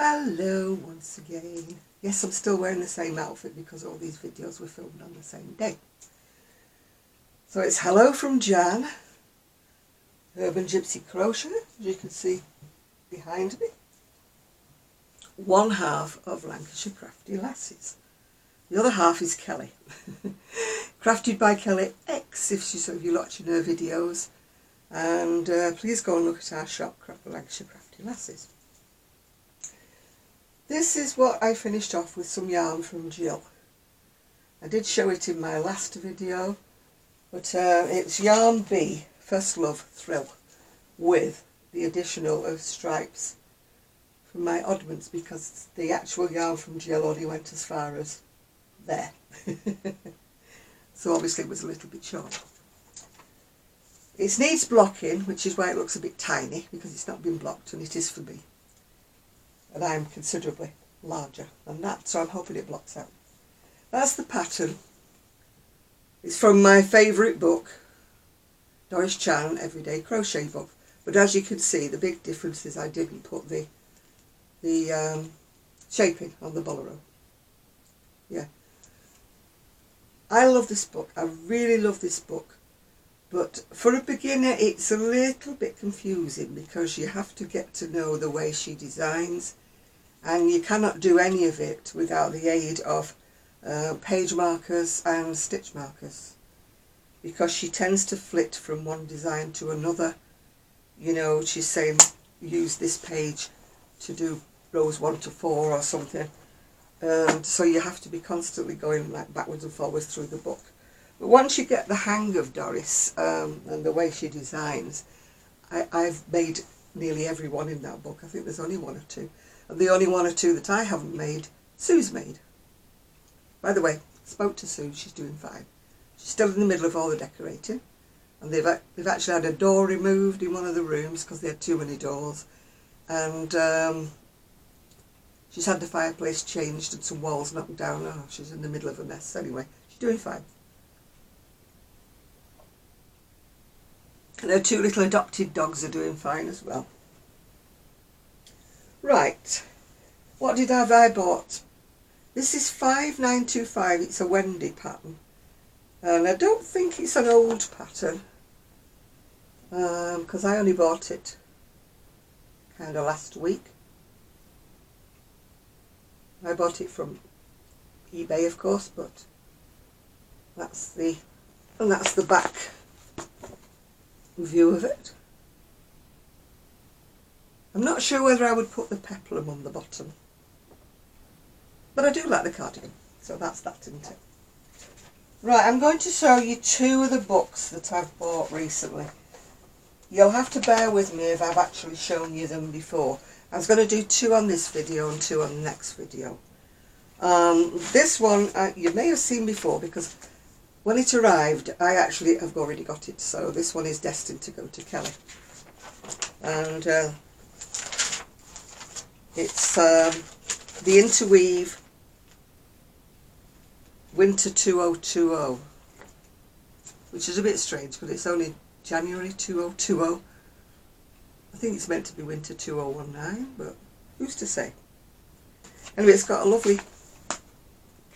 Hello once again. Yes, I'm still wearing the same outfit because all these videos were filmed on the same day. So it's hello from Jan, Urban Gypsy Crochet, as you can see behind me. One half of Lancashire Crafty Lasses. The other half is Kelly. Crafted by Kelly X, if you're watching her videos. And please go and look at our shop, Lancashire Crafty Lasses. This is what I finished off with some yarn from Jill. I did show it in my last video, but it's Yarn B, First Love Thrill, with the additional of stripes from my oddments, because the actual yarn from Jill only went as far as there. So obviously it was a little bit short. It needs blocking, which is why it looks a bit tiny, because it's not been blocked, and it is for me. And I'm considerably larger than that, so I'm hoping it blocks out. That's the pattern. It's from my favourite book, Doris Chan Everyday Crochet Book. But as you can see, the big difference is I didn't put the shaping on the bolero. Yeah. I love this book. I really love this book. But for a beginner, it's a little bit confusing because you have to get to know the way she designs. And you cannot do any of it without the aid of page markers and stitch markers, because she tends to flit from one design to another. You know, she's saying use this page to do rows 1 to 4 or something. So you have to be constantly going like backwards and forwards through the book. But once you get the hang of Doris and the way she designs, I've made nearly every one in that book. I think there's only 1 or 2. And the only 1 or 2 that I haven't made, Sue's made. By the way, spoke to Sue, she's doing fine. She's still in the middle of all the decorating. And they've actually had a door removed in one of the rooms because they had too many doors. And she's had the fireplace changed and some walls knocked down. Oh, she's in the middle of a mess. Anyway, she's doing fine. And her 2 little adopted dogs are doing fine as well. Right, what have I bought? This is 5925, it's a Wendy pattern. And I don't think it's an old pattern, because I only bought it kind of last week. I bought it from eBay, of course, but that's the back view of it. I'm not sure whether I would put the peplum on the bottom, but I do like the cardigan, so that's that, isn't it? Right, I'm going to show you 2 of the books that I've bought recently. You'll have to bear with me if I've actually shown you them before. I was going to do 2 on this video and 2 on the next video. This one you may have seen before, because when it arrived I actually have already got it, so this one is destined to go to Kelly. And it's the Interweave Winter 2020, which is a bit strange because it's only January 2020. I think it's meant to be Winter 2019, but who's to say? Anyway, it's got a lovely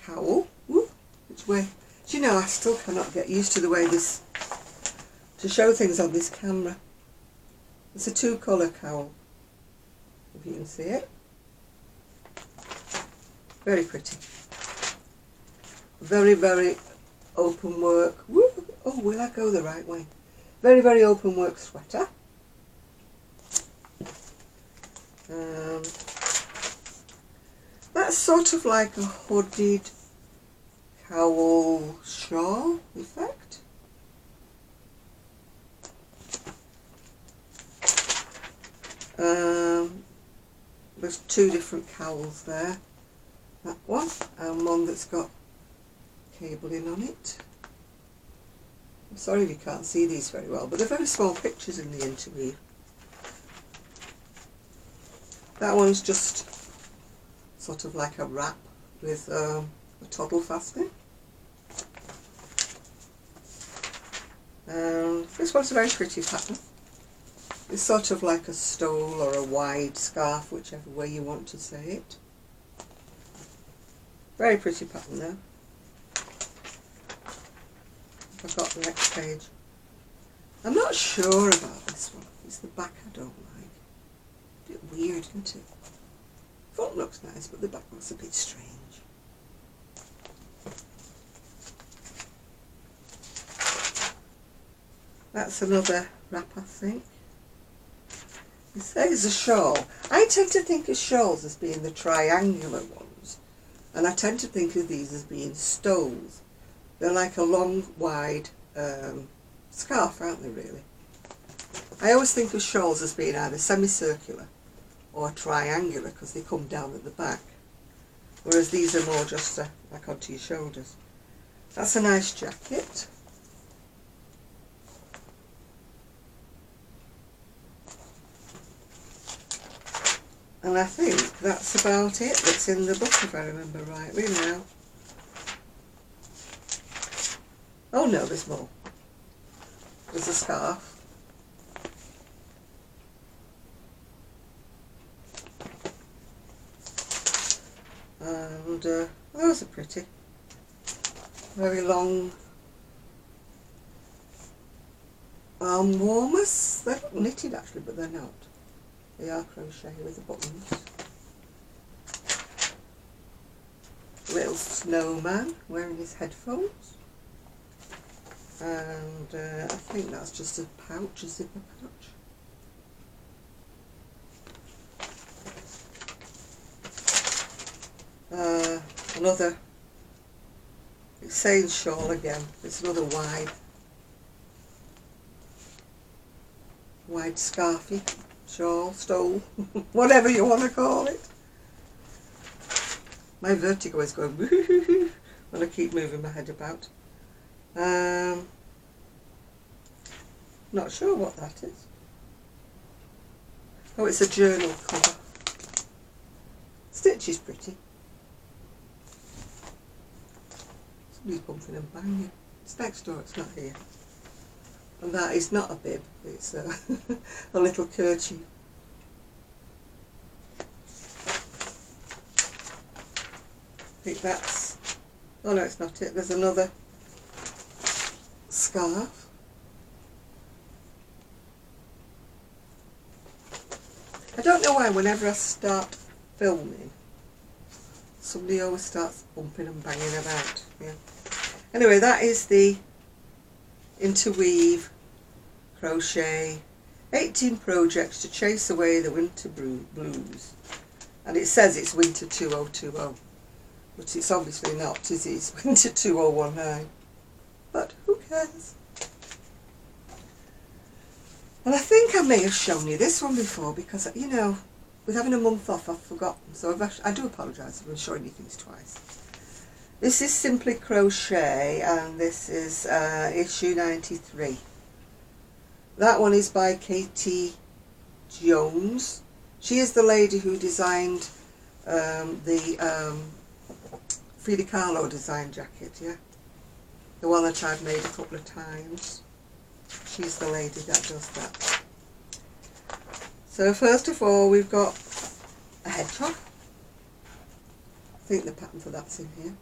cowl. Woo, which way? Do you know, I still cannot get used to the way to show things on this camera. It's a 2-colour cowl, if you can see it. Very pretty. Very, very open work. Woo! Oh, will I go the right way? Very, very open work sweater. That's sort of like a hooded cowl shawl effect. There's 2 different cowls there. That one, and one that's got cabling on it. I'm sorry if you can't see these very well, but they're very small pictures in the interweave. That one's just sort of like a wrap with a toddle fastening. And this one's a very pretty pattern. It's sort of like a stole or a wide scarf, whichever way you want to say it. Very pretty pattern though. I've got the next page. I'm not sure about this one. It's the back I don't like. A bit weird, isn't it? Front looks nice, but the back looks a bit strange. That's another wrap, I think. It says a shawl. I tend to think of shawls as being the triangular ones, and I tend to think of these as being stoles. They're like a long, wide scarf, aren't they, really? I always think of shawls as being either semicircular or triangular because they come down at the back, whereas these are more just like onto your shoulders. That's a nice jacket. And I think that's about it that's in the book, if I remember rightly now. Oh no, there's more. There's a scarf. And those are pretty. Very long arm warmers. They're not knitted actually, but they're not. They are crochet with the buttons. Little snowman wearing his headphones. And I think that's just a pouch, a zipper pouch. Another, it's saying shawl again. It's another wide scarfy shawl, stole, whatever you want to call it. My vertigo is going woo-hoo-hoo when I keep moving my head about. Not sure what that is. Oh, it's a journal cover. Stitch is pretty. Somebody's bumping and banging. It's next door, it's not here. And that is not a bib, it's a, a little kerchief. I think that's, oh no, it's not it. There's another scarf. I don't know why whenever I start filming, somebody always starts bumping and banging about. Yeah. Anyway, that is the Interweave Crochet 18 projects to chase away the winter blues. And it says it's winter 2020, but it's obviously not, is it? It's winter 2019. But who cares? And I think I may have shown you this one before because, you know, with having a month off I've forgotten, so I do apologise if I'm showing you things twice. This is Simply Crochet and this is issue 93. That one is by Katie Jones. She is the lady who designed the Frida Kahlo design jacket, yeah? The one that I've made a couple of times. She's the lady that does that. So first of all we've got a hedgehog. I think the pattern for that's in here.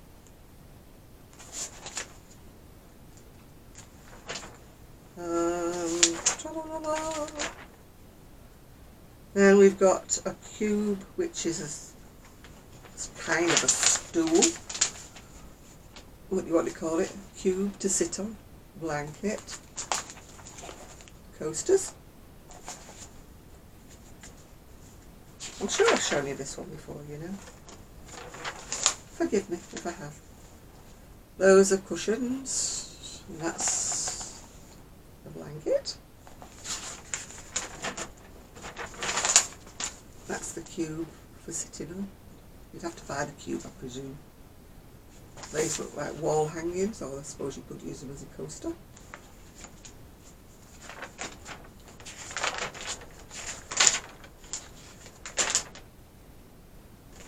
Then we've got a cube, which is it's kind of a stool. What do you want to call it? Cube to sit on. Blanket. Coasters. I'm sure I've shown you this one before, you know. Forgive me if I have. Those are cushions. And that's the blanket. That's the cube for sitting on. You'd have to buy the cube, I presume. These look like wall hangings, or I suppose you could use them as a coaster.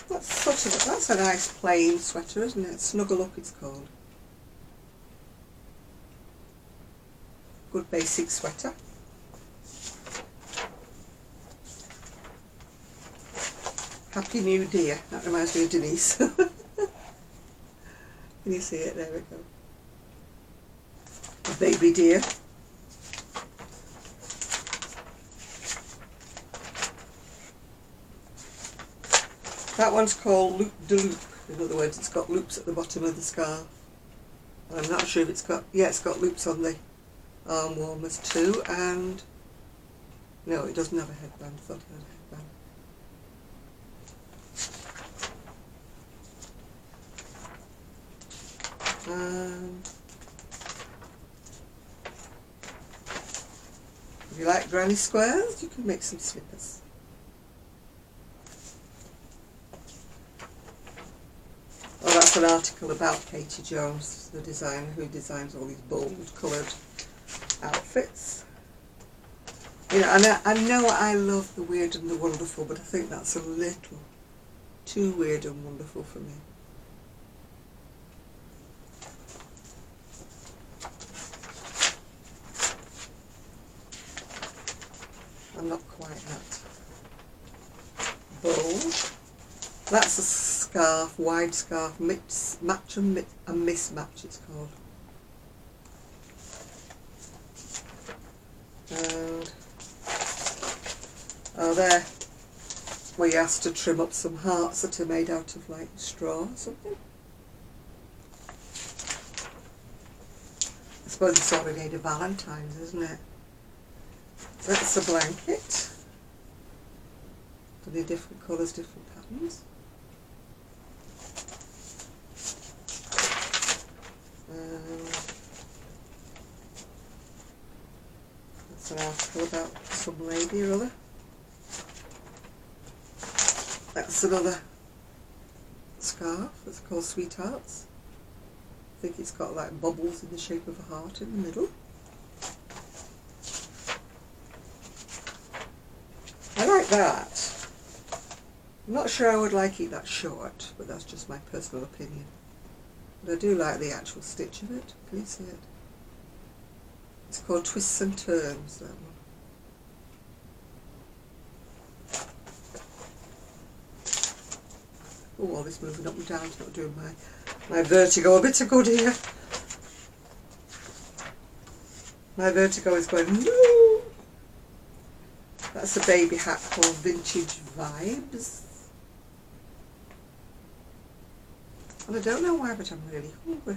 That's a nice plain sweater, isn't it? Snuggle Up it's called. Good basic sweater. Happy New Deer. That reminds me of Denise. Can you see it? There we go. A baby deer. That one's called Loop de Loop. In other words, it's got loops at the bottom of the scarf. I'm not sure if it's got, yeah, it's got loops on the arm warmers too, and no, it doesn't have a headband. I thought it had a headband. If you like granny squares, you can make some slippers. Oh, that's an article about Katie Jones, the designer who designs all these bold coloured outfits. You know, and I know I love the weird and the wonderful, but I think that's a little too weird and wonderful for me. I'm not quite that bold. That's a scarf, wide scarf, match and mismatch it's called. And oh, there, we asked to trim up some hearts that are made out of like straw or something. I suppose it's already made of Valentine's, isn't it? So that's a blanket. The different colours, different patterns. That's an article about some lady or other. That's another scarf. It's called Sweethearts. I think it's got like bubbles in the shape of a heart in the middle. I like that. I'm not sure I would like it that short, but that's just my personal opinion. But I do like the actual stitch of it. Can you see it? It's called Twists and Turns, that one. Oh, all this moving up and down is not doing my vertigo a bit of good here. My vertigo is going, no! That's a baby hat called Vintage Vibes. And I don't know why, but I'm really hungry.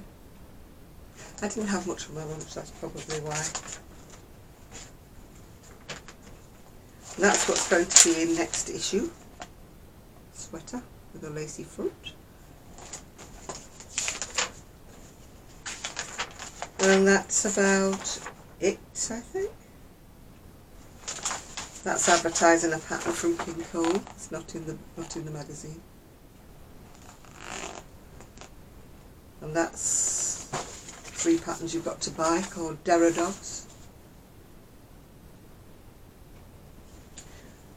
I didn't have much for my lunch, that's probably why. And that's what's going to be in next issue. Sweater with a lacy front. And that's about it, I think. That's advertising a pattern from King Cole. It's not in the magazine. And that's 3 patterns you've got to buy called Deradogs.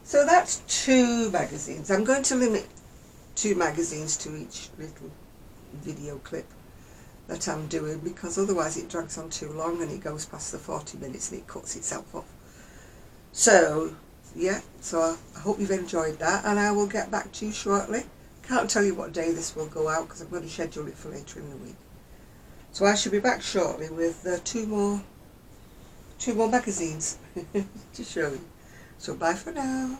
So that's 2 magazines. I'm going to limit 2 magazines to each little video clip that I'm doing, because otherwise it drags on too long and it goes past the 40 minutes and it cuts itself off. So yeah, so I hope you've enjoyed that, and I will get back to you shortly. Can't tell you what day this will go out because I'm going to schedule it for later in the week. So I should be back shortly with 2 more magazines to show you. So bye for now.